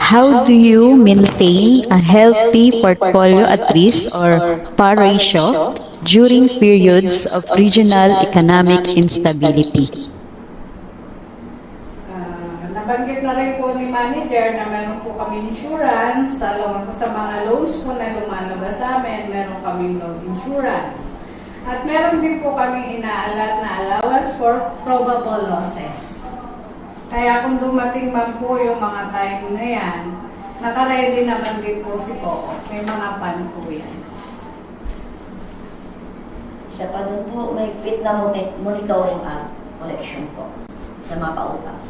how do you maintain a healthy portfolio at risk or par ratio during periods of regional economic instability? Nabanggit na rin po ni manager na meron po kami insurance sa mga loans po na lumalabas sa amin, meron kaming loan insurance. At meron din po kami inaalat na allowance for probable losses. Kaya kung dumating man po yung mga time na yan, nakaready naman din po si Coco. May mga pan po yan. Isa pa doon po, may fit na monitoring at collection po sa mga pautang.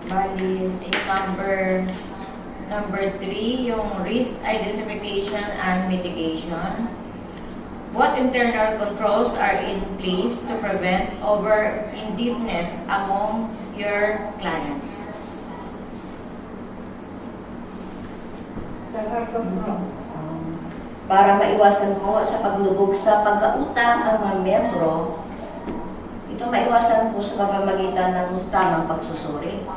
Bali, in number 3, yung risk identification and mitigation. What internal controls are in place to prevent over-indebtedness among your clients? Para maiwasan po sa paglubog sa pagkautang ang mga miyembro, ito maiwasan po sa pamamagitan ng tamang pagsusuri.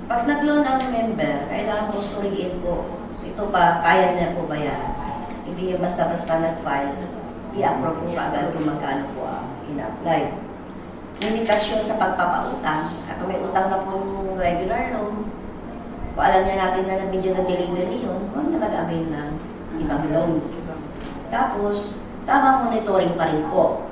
Pag nag-loan ang member, kailangan po suriin po. Ito ba, kaya niya po ba yan? Hindi yung basta-basta nag-file, i-approve po agad kung magkano po ang ina-apply. Limitasyon sa pagpapautang. Kung may utang na po yung regular loan, kung alam niya natin na medyo na delivery yun, huwag na mag-avail ng ibang loan. Tapos, tamang monitoring pa rin po.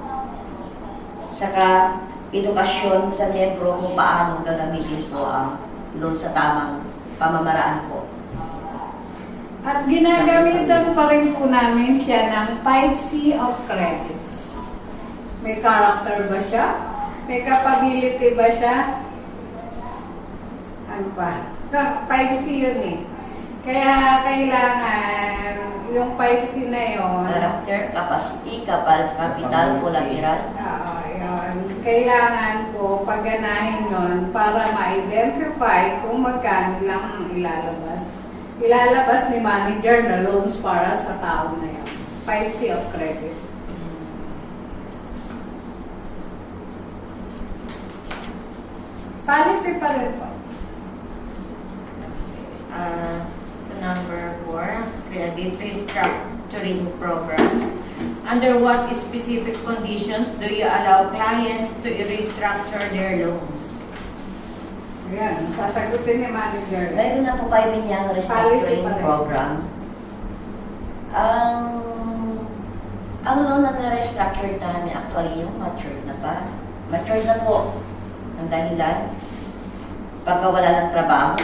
Saka, edukasyon sa miyembro kung paano gagamitin po ang loan sa tamang pamamaraan po. At ginagamitan pa rin po namin siya ng 5C of credits. May character ba siya? May capability ba siya? Ano pa? 5C yun eh. Kaya kailangan yung 5C na yun. Character, capacity, capital, collateral. Oo, yun. Kailangan po pagganahin yun para ma-identify kung magkano lang ang ilalabas. Ilalabas ni manager na loans para sa tao na yun. 5C of credit. Policy pa rin po. Sa number 4, credit restructuring programs. Under what specific conditions do you allow clients to restructure their loans? Ayan, sasagutin ni manager. Meron na po kayo niyang restructuring Policy pa rin. program. Ang loan na na-restructure namin actually yung matured na pa. Matured na po. Ang dahilan, pagka wala ng trabaho,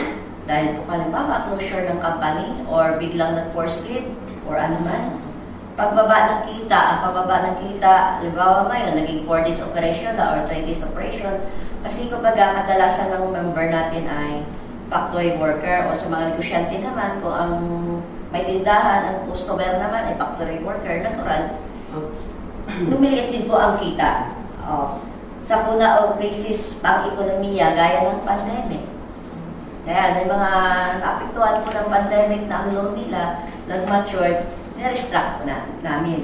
dahil po halimbawa closure ng company or biglang nag-force leave or ano man. Pagbaba ng kita, ang pagbaba ng kita, halimbawa ngayon, naging 4 days operation na or 3 days operation. Kasi kapag kadalasan ng member natin ay factory worker o sa mga negosyante naman, kung ang may tindahan, ang customer naman ay factory worker, natural, lumiliit din po ang kita. Sa kuna o crisis pang ekonomiya gaya ng pandemic. Kaya may mga naapektuhan po ng pandemic na ang loan nila nag-mature, na-restruct po namin.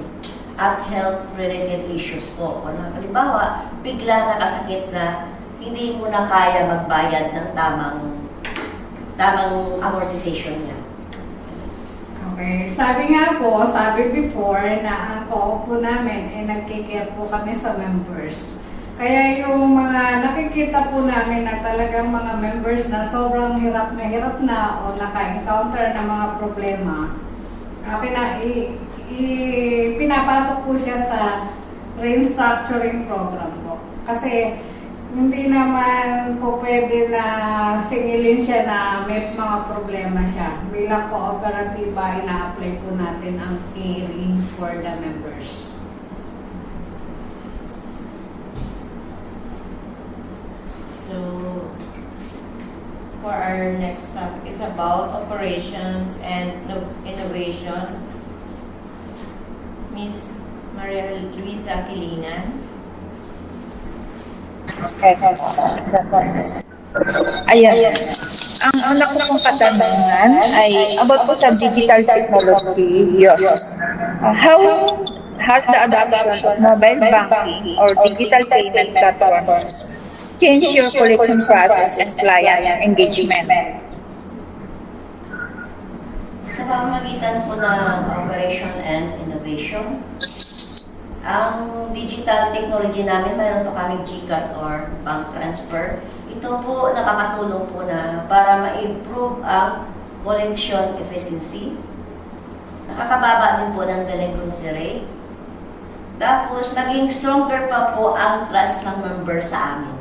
At health-related issues po. Kung halimbawa, bigla nakasakit na hindi mo na kaya magbayad ng tamang amortization niya. Okay. Sabi before na ang co-op po namin ay nagkikare po kami sa members. Kaya yung mga nakikita po namin na talagang mga members na sobrang hirap na o naka-encounter ng mga problema, pinapasok po siya sa restructuring program po. Kasi hindi naman po pwede na singilin siya na may mga problema siya. Bilang kooperatiba, ina-apply po natin ang caring for the members. So, for our next topic is about operations and innovation. Miss Maria Luisa Quilinan. Ayan. Ang una ko pong katanungan ay about po sa digital technology. Yes. How has the adoption of mobile banking or digital payment platforms changed your collection process and client engagement? Sa pamamagitan po ng operation and innovation, ang digital technology namin, mayroon po kami GCash or bank transfer. Ito po nakakatulong po na para ma-improve ang collection efficiency. Nakakababa din po ng delinquency rate. Tapos, maging stronger pa po ang trust ng member sa amin.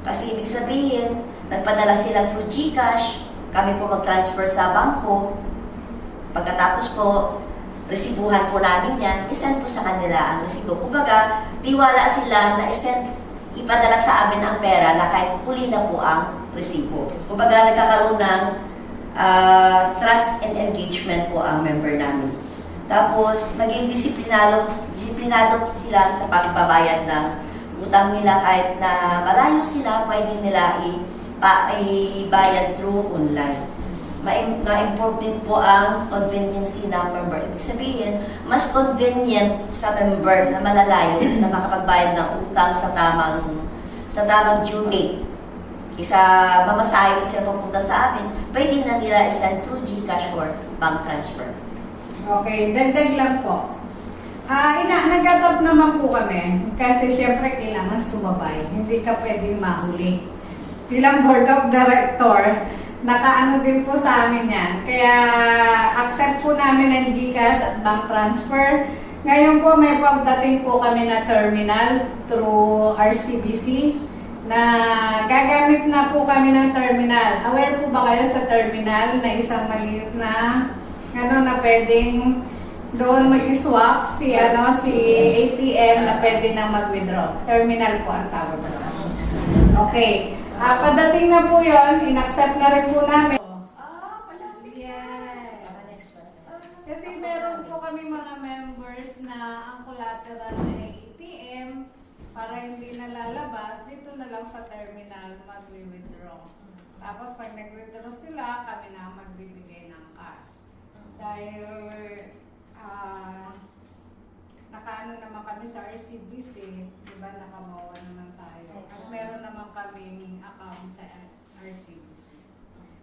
Kasi ibig sabihin, nagpadala sila through GCash, kami po mag-transfer sa bangko. Pagkatapos po, resibuhan po namin yan, isend po sa kanila ang resibo. Kumbaga, tiwala sila na ipadala sa amin ang pera na kahit huli na po ang resibo. Kumbaga, nagkakaroon ng trust and engagement po ang member namin. Tapos, maging disiplinado sila sa pagbabayad ng utang nila kahit na malayo sila, pwede nila ibayad through online. Ma-improve din po ang conveniency ng member. Ibig sabihin, mas convenient sa member na malalayo na makapagbayad ng utang sa tamang due date. Isa mamasahe po siya pupunta sa amin, pwede na nila isend through GCash or bank transfer. Okay, dagdag lang po. Nag-adopt naman po kami kasi syempre kailangan sumabay. Hindi ka pwedeng mahuli. Bilang board of director, nakaano din po sa amin yan. Kaya accept po namin ng GCash at bank transfer. Ngayon po may pagdating po kami na terminal through RCBC na gagamit na po kami ng terminal. Aware po ba kayo sa terminal na isang maliit na na pwedeng doon mag-swap si ATM na pwede nang mag-withdraw. Terminal po ang tawag doon. Okay. Padating na po yon, in-accept na rin po namin. Yes. Kasi meron po kami mga members na ang collateral ay ATM para hindi na lalabas, dito na lang sa terminal mag-withdraw. Tapos pag nag-withdraw sila, kami na magbibigay ng cash. Dahil nakaano naman kami sa RCBC, di ba, nakamawa naman tayo. At meron naman kaming account sa RCBC.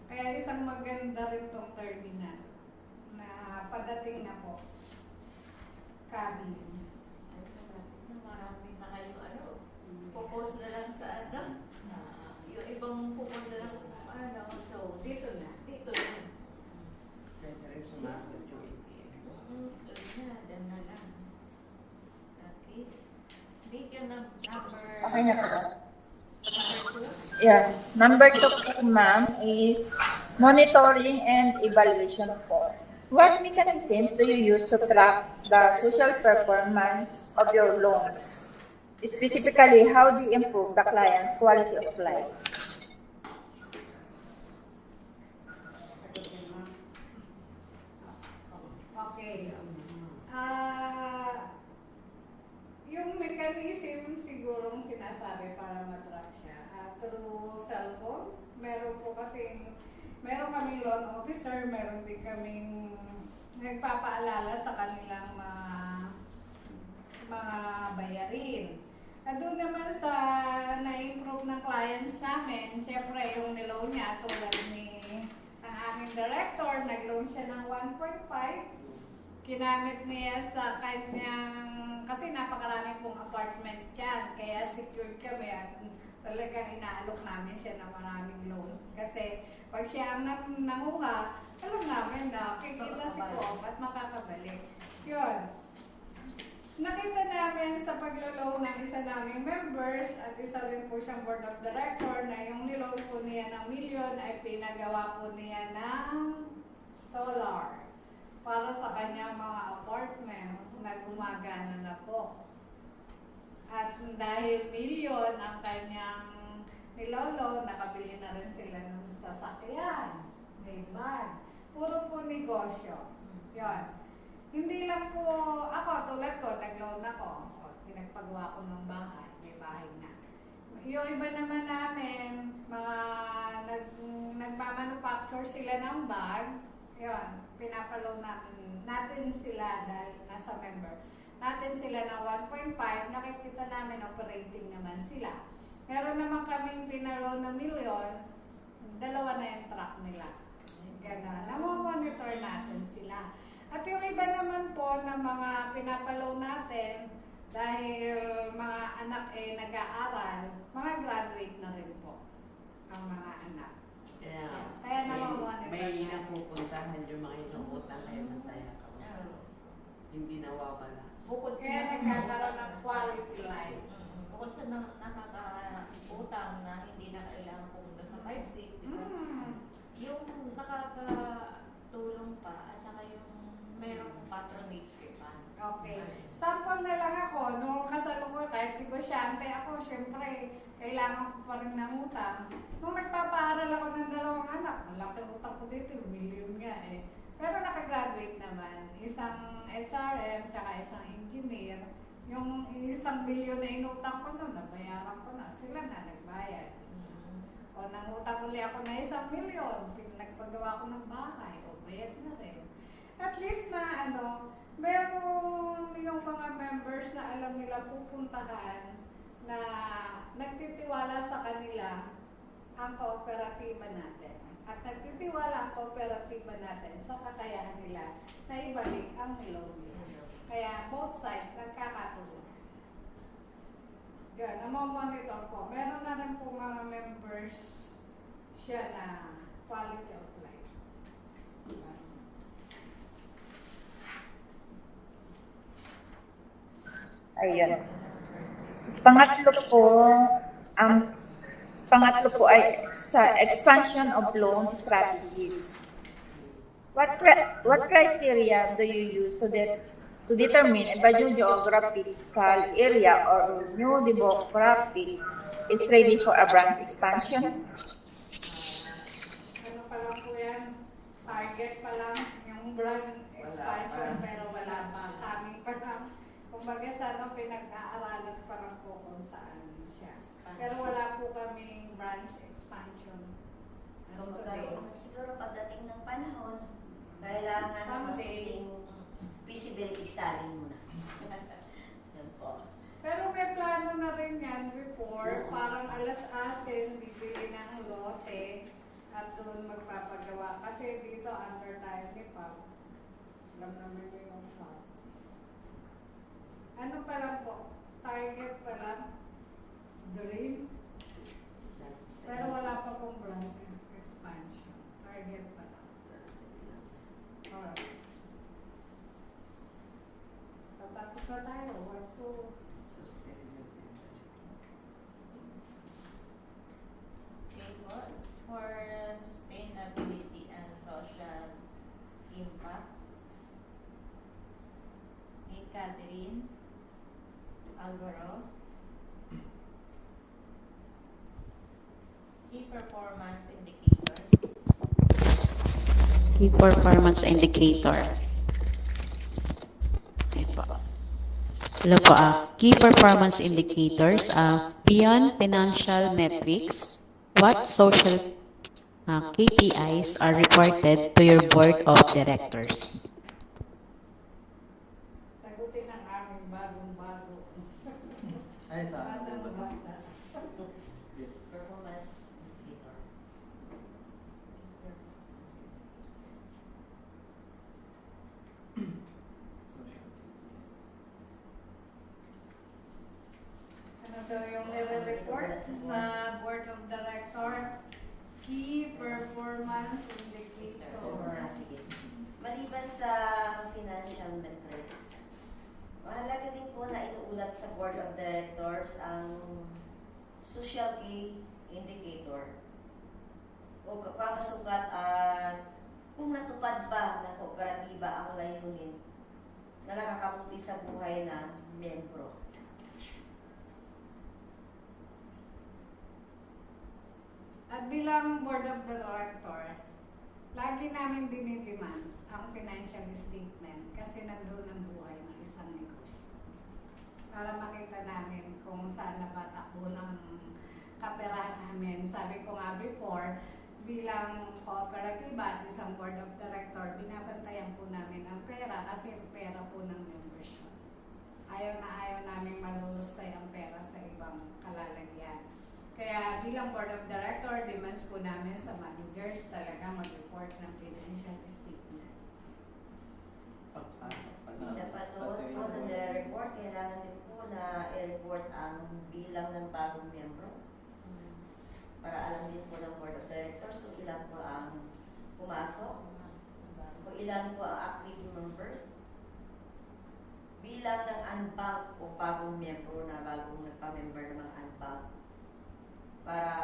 Kaya isang maganda rin tong terminal na padating na po. Cabin. Marami na kayo popost na lang sa yung ibang pupunta lang so Dito na. dito na. Pwede rin sumagot yung ATM. Doon na lang. Okay. Meet your number. Okay na po. Number 2. Yeah. Number 2 po, ma'am, is monitoring and evaluation po. What mechanisms do you use to track the social performance of your loans? Specifically, how do you improve the client's quality of life? Okay. Yung mechanism sigurong sinasabi para matrack siya. Through cellphone, meron po kasing, meron kaming loan officer, meron din kaming nagpapaalala sa kanilang mga bayarin. At doon naman sa na-improve ng clients namin, syempre yung niloan niya tulad ng aming director, nag-loan siya ng 1.5. Ginamit niya sa kanyang, kasi napakarami pong apartment dyan, kaya secured kami at talagang inaalok namin siya ng maraming loans. Kasi pag siya ang nanguha, alam namin na kikita si Coop at makakabalik. Yun. Nakita namin sa paglo-loan ng isa naming members at isa rin po siyang board of director na yung niloan po niya ng milyon ay pinagawa po niya ng solar para sa kanyang mga apartment na gumagana na po. At dahil milyon ang kanyang nilolo, nakabili na rin sila ng sasakyan, may van. Puro po negosyo. Yan. Hindi lang po ako, tulad ko, nag-loan ako. Pinagpagawa ko ng bahay, may bahay na. Yung iba naman namin, mga nagmamanufacture sila ng bag, yun, pinapaloan natin sila dahil nasa member. Natin sila ng 1.5, nakikita namin operating naman sila. Meron naman kaming pinaloan na milyon, dalawa na yung truck nila. Gano'n, namomonitor natin sila. At yung iba naman po na mga pinapaloan natin, dahil mga anak nag-aaral, mga graduate na rin po ang mga anak. Kaya namomonitor may natin. napupuntahan yung mga inuutang kaya masaya ka. Hindi nawawala. Bukod sa Kaya nagkakaroon ng quality life. Bukod sa nakakautang na hindi na kailangan pumunta sa 5-6, di ba? Yung nakakatulong pa at saka yung merong patronage kay pan. Okay. Sample na lang ako, nung kasalukuyan, kahit negosyante ako, syempre, kailangan ko pa rin ng utang. Nung nagpapaaral ako ng 2 anak, malaki utang ko dito, million nga eh. Pero nakagraduate naman, isang HRM, tsaka isang engineer. Yung 1 billion na inutang ko nun, nabayaran ko na, sila na nagbayad. O nangutang uli ako na 1 million, nagpagawa ko ng bahay, o bayad na rin. At least na meron yung mga members na alam nila pupuntahan na nagtitiwala sa kanila ang kooperatiba natin. At nagtitiwala ang kooperatiba natin sa kakayahan nila na ibalik ang niloan nila. Kaya both sides nagkakatulungan. Yan, namomonitor po. Meron na rin po mga members siya na quality of life. Ayun. Ang pangatlo po ay sa expansion of loan strategies. What criteria do you use to determine if a new geographical area or new demographic is ready for a branch expansion? Ano pa lang po yan? Target pa lang, yung brand expansion, pa. pero wala pa. Kami pa lang. Kumbaga sa ano, pinag-aaralan pa lang po kung saan siya. Pero wala po kaming branch expansion. As Kung today. magkaroon siguro pagdating ng panahon, kailangan ng Someday. masusing feasibility study muna. Yan po. Pero may plano na rin yan before, parang alas-asin, bibili ng lote at doon magpapagawa. Kasi dito under tayo ni Pap, alam naman niyo yung Pap. Ano pa lang po, target pa lang, dream, pero wala pa pong branch expansion. Target pa lang. Alright. Tapos na tayo, what to... Okay po. For sustainability and social impact, kay Catherine Alvaro. Key performance indicators. Key performance indicator. Okay po. Hello po, key performance indicators, beyond financial metrics, what social KPIs are reported to your board of directors? Sagutin ang aming bagong-bago. Ay, sa Batang bata. Performance indicator. Ano daw yung nire-report sa Board of Director? Key Performance Indicator. Sige. Maliban sa financial metrics, mahalaga din po na inuulat sa Board of Directors ang social key indicator o kapamasukat at kung natupad ba ng kooperatiba ang layunin na nakakabuti sa buhay ng miyembro. At bilang Board of Director, lagi namin dinidemands ang financial statement kasi nandun ang buhay ng isang negosyo. Para makita namin kung saan napatakbo ng kaperahan namin. Sabi ko nga before, bilang kooperatiba at isang Board of Director, binabantayan po namin ang pera kasi pera po ng membership. Ayaw namin malulustay ang pera sa ibang kalalagyan. Kaya bilang Board of Director, demands po namin sa managers talaga mag-report ng financial statement. Sa patuloy po ng report, kailangan din po na i-report ang bilang ng bagong miyembro. Para alam din po ng Board of Directors kung ilan po ang pumasok, kung ilan po ang active members, bilang ng unbank o bagong miyembro na bagong nagpa-member ng mga unbank. Para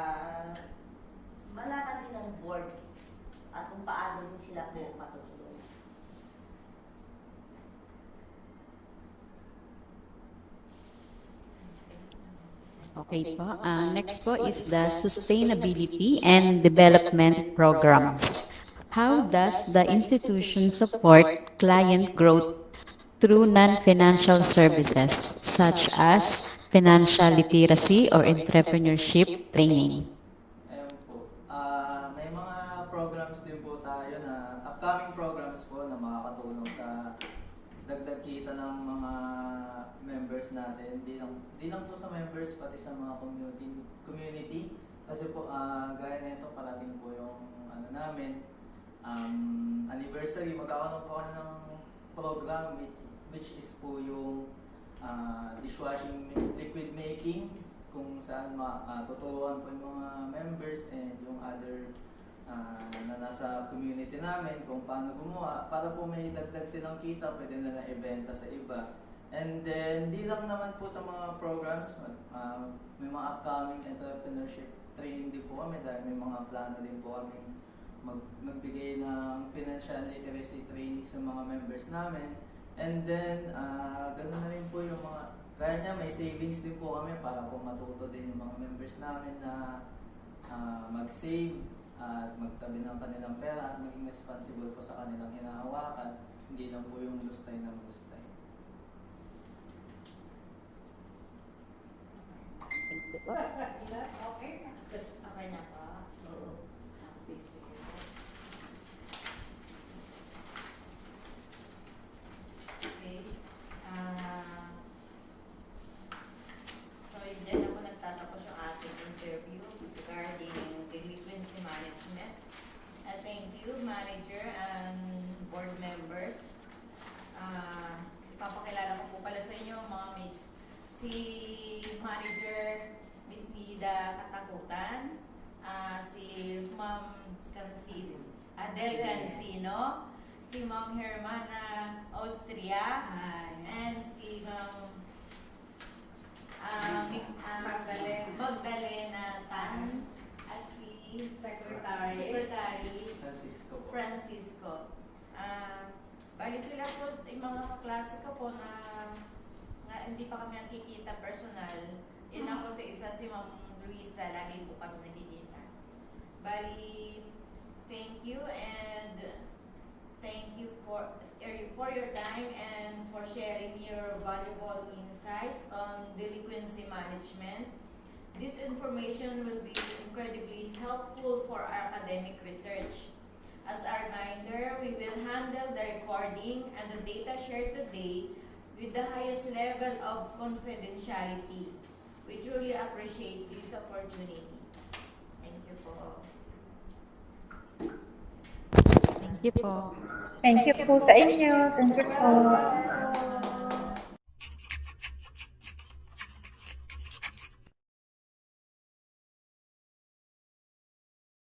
malaman din ng board at kung paano din sila po matutulungan. Okay po. Next po is the sustainability and development programs. How does the institution support client growth through non-financial services such as financial literacy or entrepreneurship training? Ayun po. May mga programs din po tayo na upcoming programs po na makakatulong sa dagdag kita ng mga members natin. Di lang po sa members, pati sa mga community. Kasi po, gaya nito, parating po yung namin, anniversary, magkakaroon po ako ng program which is po yung dishwashing liquid making, kung saan tuturuan po yung mga members and yung other na nasa community namin kung paano gumawa para po may dagdag silang kita, pwede nila ibenta sa iba. And then, di lang naman po sa mga programs, may mga upcoming entrepreneurship training din po kami dahil may mga plano din po kami magbigay ng financial literacy training sa mga members namin. And then, ganoon na rin po yung mga, kaya niya may savings din po kami para po matuto din yung mga members namin na mag-save at magtabi ng kanilang pera at maging responsible po sa kanilang hinahawakan, hindi lang po yung lustay ng lustay. Okay. Okay na pa. Oo. Okay. So, dyan na po nagtatapos yung ating interview regarding delinquency management. Thank you, manager and board members. Ipapakilala ko po pala sa inyo, mga mates, si Manager Miss Nida Katakutan, si Ma'am Adele Cancino, si Ma'am Hermana Austria, and si Ma'am Magdalena Tan, at si Secretary Francisco. Bali sila po, yung mga kaklase ko po na hindi pa kami nakikita personal. Yun ako sa isa, si Ma'am Luisa, lagi po kami nakikita. Bali, thank you and thank you for your time and for sharing your valuable insights on delinquency management. This information will be incredibly helpful for our academic research. As a reminder, we will handle the recording and the data shared today with the highest level of confidentiality. We truly appreciate this opportunity. Thank you po. Thank you po. Thank you po sa inyo. Thank you po.